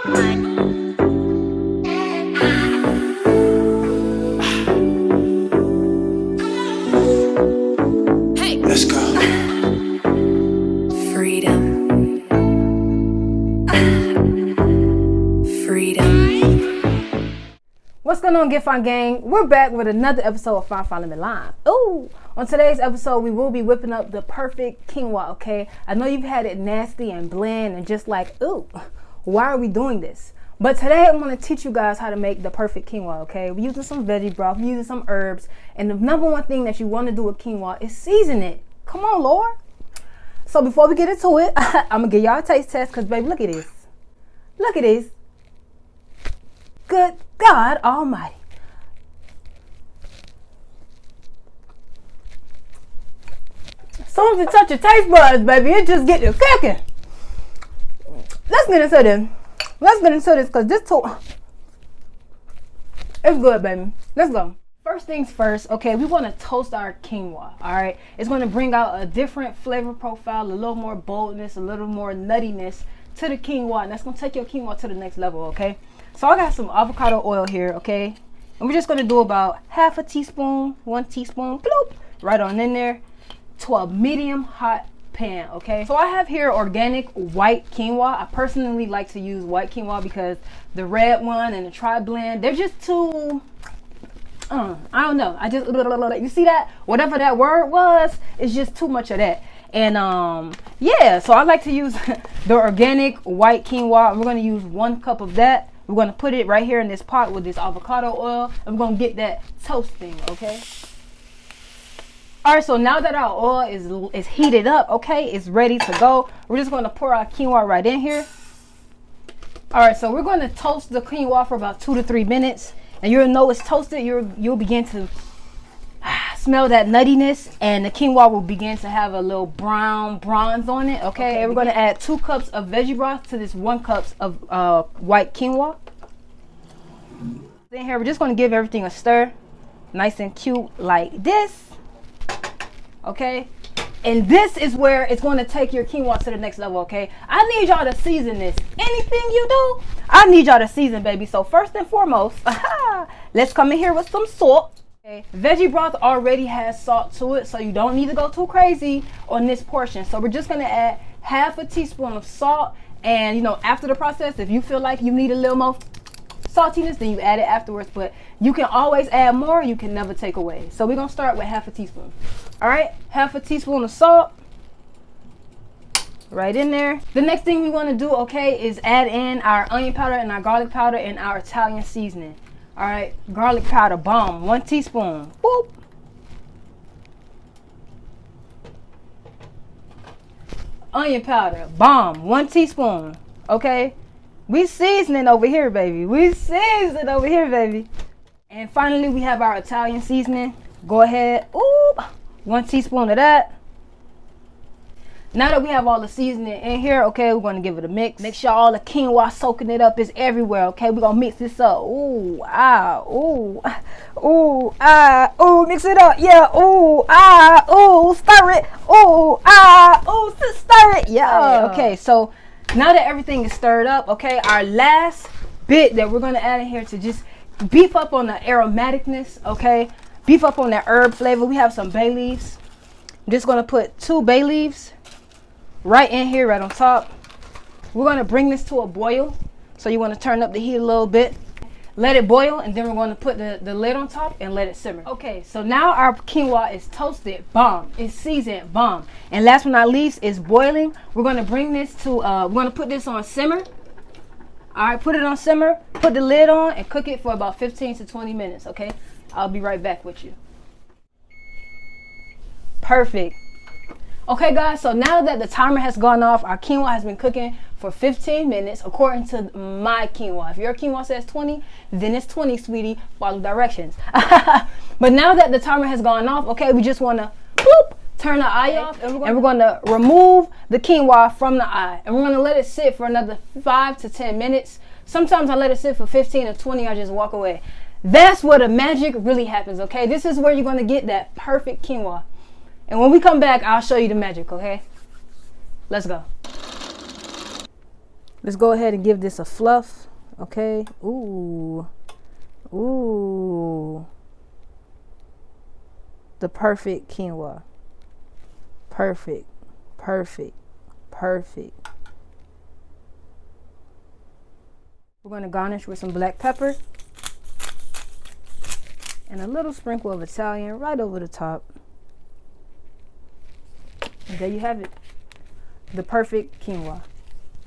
Let's go. Freedom. Freedom. What's going on, Get Fine Gang? We're back with another episode of Fine Fine Line. Ooh! On today's episode, we will be whipping up the perfect quinoa, okay? I know you've had it nasty and bland and just like, ooh, why are we doing this? But today I'm going to teach you guys how to make the perfect quinoa, okay? We're using some veggie broth, we're using some herbs, and the number one thing that you want to do with quinoa is season it. Come on, Lord. So before we get into it, I'm going to give y'all a taste test because, baby, look at this. Look at this. Good God Almighty. As soon as you touch your taste buds, baby, it just gets you cooking. Let's get into this. Let's get into this because this too, it's good, baby. Let's go. First things first, okay, we want to toast our quinoa, all right? It's going to bring out a different flavor profile, a little more boldness, a little more nuttiness to the quinoa, and that's going to take your quinoa to the next level, okay? So I got some avocado oil here, okay? And we're just going to do about half a teaspoon, 1 teaspoon, bloop, right on in there to a medium hot pan, okay? So I have here organic white quinoa. I personally like to use white quinoa because the red one and the tri-blend, they're just too, I don't know. I just, you see that? Whatever that word was, it's just too much of that. And yeah, so I like to use the organic white quinoa. We're going to use 1 cup of that. We're going to put it right here in this pot with this avocado oil. And we're going to get that toasting, okay? All right, so now that our oil is heated up, okay, it's ready to go. We're just going to pour our quinoa right in here. All right, so we're going to toast the quinoa for about 2 to 3 minutes. And you'll know it's toasted. You'll begin to smell that nuttiness, and the quinoa will begin to have a little bronze on it, okay? And we're going to add 2 cups of veggie broth to this 1 cup of white quinoa. Then here, we're just going to give everything a stir, nice and cute like this, okay? And this is where it's going to take your quinoa to the next level, okay? I need y'all to season this. Anything you do, I need y'all to season, baby. So first and foremost, let's come in here with some salt. Okay. Veggie broth already has salt to it, so you don't need to go too crazy on this portion. So we're just going to add half a teaspoon of salt. And, you know, after the process, if you feel like you need a little more saltiness, then you add it afterwards. But you can always add more. You can never take away. So we're going to start with half a teaspoon. All right, half a teaspoon of salt right in there. The next thing we want to do, okay, is add in our onion powder and our garlic powder and our Italian seasoning. All right, garlic powder, bomb, 1 teaspoon. Boop. Onion powder, bomb, 1 teaspoon. Okay, we seasoning over here, baby. We seasoning over here, baby. And finally, we have our Italian seasoning. Go ahead, ooh, 1 teaspoon of that. Now that we have all the seasoning in here, okay, we're going to give it a mix. Make sure all the quinoa soaking it up is everywhere, okay? We're going to mix this up. Ooh, ah, ooh, ooh, ah, ooh, mix it up. Yeah, ooh, ah, ooh, stir it. Ooh, ah, ooh, stir it. Yeah, okay, so now that everything is stirred up, okay, our last bit that we're going to add in here to just beef up on the aromaticness, okay? Beef up on that herb flavor. We have some bay leaves. I'm just going to put 2 bay leaves right in here, right on top. We're going to bring this to a boil. So you want to turn up the heat a little bit. Let it boil, and then we're going to put the lid on top and let it simmer. Okay, so now our quinoa is toasted, bomb. It's seasoned, bomb. And last but not least, it's boiling. We're going to bring this to, we're going to put this on simmer. All right, put it on simmer, put the lid on, and cook it for about 15 to 20 minutes, okay? I'll be right back with you. Perfect. Okay, guys, so now that the timer has gone off, our quinoa has been cooking for 15 minutes according to my quinoa. If your quinoa says 20, then it's 20, sweetie. Follow directions. But now that the timer has gone off, okay, we just want to turn the eye off, and we're going to remove the quinoa from the eye. And we're going to let it sit for another 5 to 10 minutes. Sometimes I let it sit for 15 or 20. I just walk away. That's where the magic really happens, okay? This is where you're going to get that perfect quinoa. And when we come back, I'll show you the magic, okay? Let's go. Let's go ahead and give this a fluff. Okay. Ooh. Ooh. The perfect quinoa. Perfect. Perfect. Perfect. We're going to garnish with some black pepper and a little sprinkle of Italian right over the top. And there you have it. The perfect quinoa.